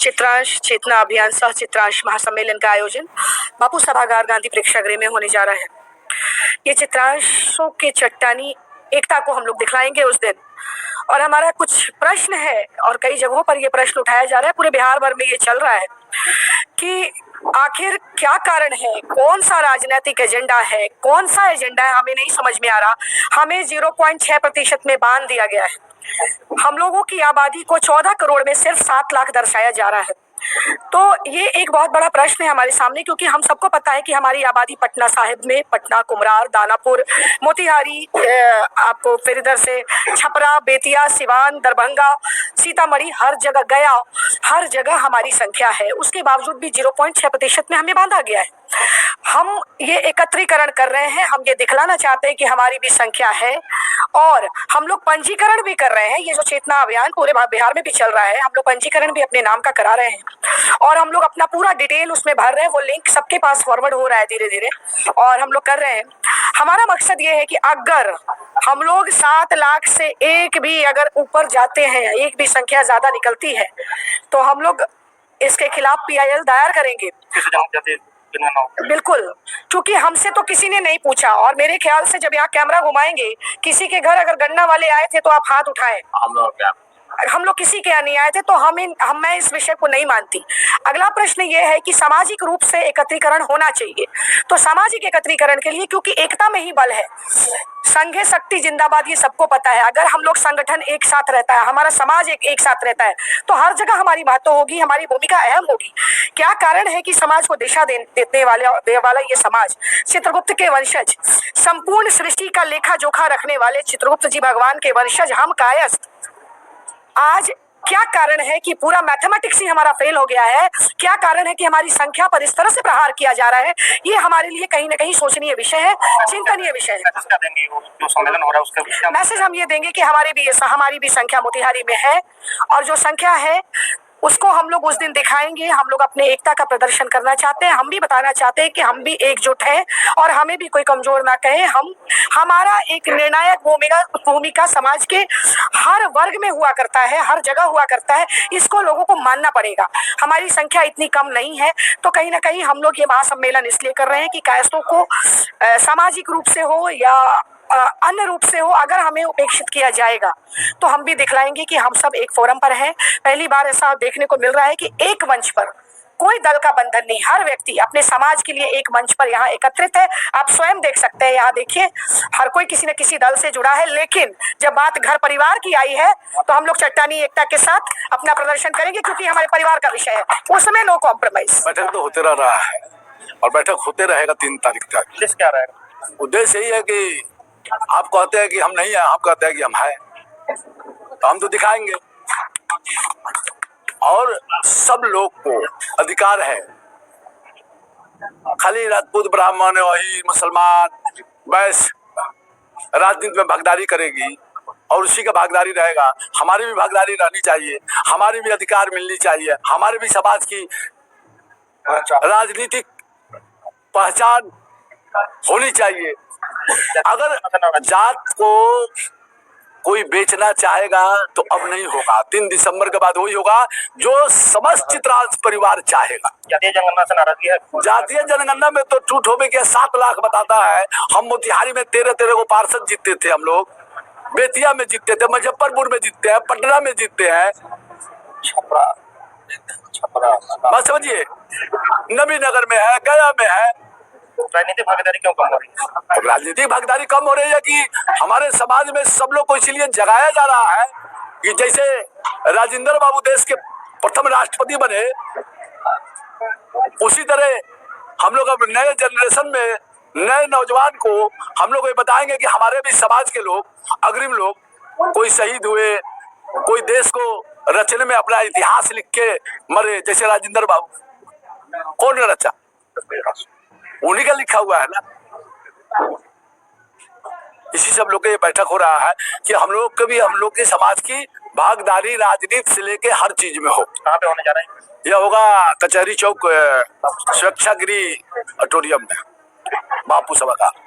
चित्रांश चेतना अभियान सह चित्रांश महासम्मेलन का आयोजन बापू सभागार गांधी प्रेक्षागृह में होने जा रहा है। ये चित्रांशों के चट्टानी एकता को हम लोग दिखलाएंगे उस दिन, और हमारा कुछ प्रश्न है और कई जगहों पर ये प्रश्न उठाया जा रहा है, पूरे बिहार भर में ये चल रहा है कि आखिर क्या कारण है, कौन सा राजनीतिक एजेंडा है, कौन सा एजेंडा है, हमें नहीं समझ में आ रहा। हमें 0.6% में बांध दिया गया है। हम लोगों की आबादी को 14 करोड़ में सिर्फ 7 लाख दर्शाया जा रहा है। तो ये एक बहुत बड़ा प्रश्न है हमारे सामने, क्योंकि हम सबको पता है कि हमारी आबादी पटना साहिब में, पटना, कुमरार, दानापुर, मोतिहारी, आपको फिर इधर से छपरा, बेतिया, सिवान, दरभंगा, सीतामढ़ी, हर जगह गया, हर जगह हमारी संख्या है। उसके बावजूद भी 0.6% में हमें बांधा गया है। हम ये एकत्रीकरण कर रहे हैं, हम ये दिखलाना चाहते हैं कि हमारी भी संख्या है, और हम लोग पंजीकरण भी कर रहे हैं। ये जो चेतना अभियान पूरे बिहार में भी चल रहा है, हम लोग पंजीकरण भी अपने नाम का करा रहे हैं, और हम लोग अपना पूरा डिटेल उसमें भर रहे हैं। वो लिंक सबके पास फॉरवर्ड हो रहा है धीरे धीरे, और हम लोग कर रहे हैं। हमारा मकसद ये है कि अगर हम लोग 7 लाख से एक भी अगर ऊपर जाते हैं, एक भी संख्या ज्यादा निकलती है, तो हम लोग इसके खिलाफ PIL दायर करेंगे। बिल्कुल, क्योंकि हमसे तो किसी ने नहीं पूछा, और मेरे ख्याल से जब यहाँ कैमरा घुमाएंगे, किसी के घर अगर गन्ना वाले आए थे तो आप हाथ उठाएं। हम लोग किसी के यहाँ नहीं आए थे, तो मैं इस विषय को नहीं मानती। अगला प्रश्न ये है कि सामाजिक रूप से एकत्रीकरण होना चाहिए। तो सामाजिक एकत्रीकरण के लिए, क्योंकि एकता में ही बल है, संघे शक्ति जिंदाबाद, ये सबको पता है। अगर हम लोग संगठन एक साथ रहता है, हमारा समाज एक साथ रहता है, तो हर जगह हमारी बात होगी, हमारी भूमिका अहम होगी। क्या कारण है कि समाज को दिशा देने वाला ये समाज, चित्रगुप्त के वंशज, संपूर्ण सृष्टि का लेखा जोखा रखने वाले चित्रगुप्त जी भगवान के वंशज हम कायस्थ, आज क्या कारण है कि पूरा मैथमेटिक्स ही हमारा फेल हो गया है? क्या कारण है कि हमारी संख्या पर इस तरह से प्रहार किया जा रहा है? ये हमारे लिए कहीं ना कहीं सोचनीय विषय है, चिंतनीय विषय है। मैसेज हम ये देंगे कि हमारी भी संख्या मोतिहारी में है, और जो संख्या है उसको हम लोग उस दिन दिखाएंगे। हम लोग अपने एकता का प्रदर्शन करना चाहते हैं, हम भी बताना चाहते हैं कि हम भी एकजुट हैं, और हमें भी कोई कमजोर ना कहे। हमारा एक निर्णायक भूमिका समाज के हर वर्ग में हुआ करता है, हर जगह हुआ करता है। इसको लोगों को मानना पड़ेगा। हमारी संख्या इतनी कम नहीं है, तो कहीं ना कहीं हम लोग ये महासम्मेलन इसलिए कर रहे हैं कि कायस्थों को सामाजिक रूप से हो या अन्य रूप से हो, अगर हमें उपेक्षित किया जाएगा तो हम भी दिखलाएंगे कि हम सब एक फोरम पर हैं। पहली बार ऐसा देखने को मिल रहा है कि एक मंच पर, कोई दल का बंधन नहीं, हर व्यक्ति अपने समाज के लिए एक मंच पर यहाँ एकत्रित है। आप स्वयं देख सकते हैं, यहाँ देखिए, हर कोई किसी न किसी दल से जुड़ा है। लेकिन जब बात घर परिवार की आई है, तो हम लोग चट्टानी एकता के साथ अपना प्रदर्शन करेंगे, क्योंकि हमारे परिवार का विषय है, उसमें नो कॉम्प्रोमाइज। बैठक तो होते रहा है, और बैठक होते रहेगा 3 तारीख तक। उद्देश्य क्या रहेगा? उद्देश्य यही है कि आप कहते हैं कि हम नहीं है, आप कहते हैं कि हम हैं, तो हम तो दिखाएंगे। और सब लोग को अधिकार है, खाली राजपूत, ब्राह्मण, वही मुसलमान, बस राजनीति में भागीदारी करेगी, और उसी का भागीदारी रहेगा। हमारी भी भागीदारी रहनी चाहिए, हमारी भी अधिकार मिलनी चाहिए, हमारे भी समाज की राजनीतिक पहचान होनी चाहिए। अगर जात को कोई बेचना चाहेगा तो अब नहीं होगा। 3 दिसंबर के बाद वही होगा जो समस्त चित्रांश परिवार चाहेगा। जातीय जनगणना से नाराजगी है? जातीय जनगणना में तो झूठ हो गया। 7 लाख बताता है। हम मोतिहारी में 13 को पार्षद जीतते थे, हम लोग बेतिया में जीतते थे, मुजफ्फरपुर में जीतते हैं, पटना में जीतते हैं, छपरा बस समझिए, नबीनगर में है, गया में है। राजनीतिक भागीदारी क्यों कम हो रही है? राजनीतिक भागीदारी कम हो रही है कि हमारे समाज में सब लोग को इसलिए जगाया जा रहा है कि जैसे राजेंद्र बाबू देश के प्रथम राष्ट्रपति बने, उसी तरह हम लोग अब नए जनरेशन में, नए नौजवान को हम लोग ये बताएंगे कि हमारे भी समाज के लोग, अग्रिम लोग, कोई शहीद हुए, कोई देश को रचने में अपना इतिहास लिख के मरे, जैसे राजेंद्र बाबू। कौन ने रचा? उन्हीं का लिखा हुआ है ना। इसी सब लोग का ये बैठक हो रहा है कि हम लोग के भी, हम लोग के समाज की भागीदारी राजनीति से लेके हर चीज में हो। कहाँ पे होने जा रहा है? यह होगा कचहरी चौक, स्वेच्छागिरी ऑडिटोरियम में, बापू सभागार।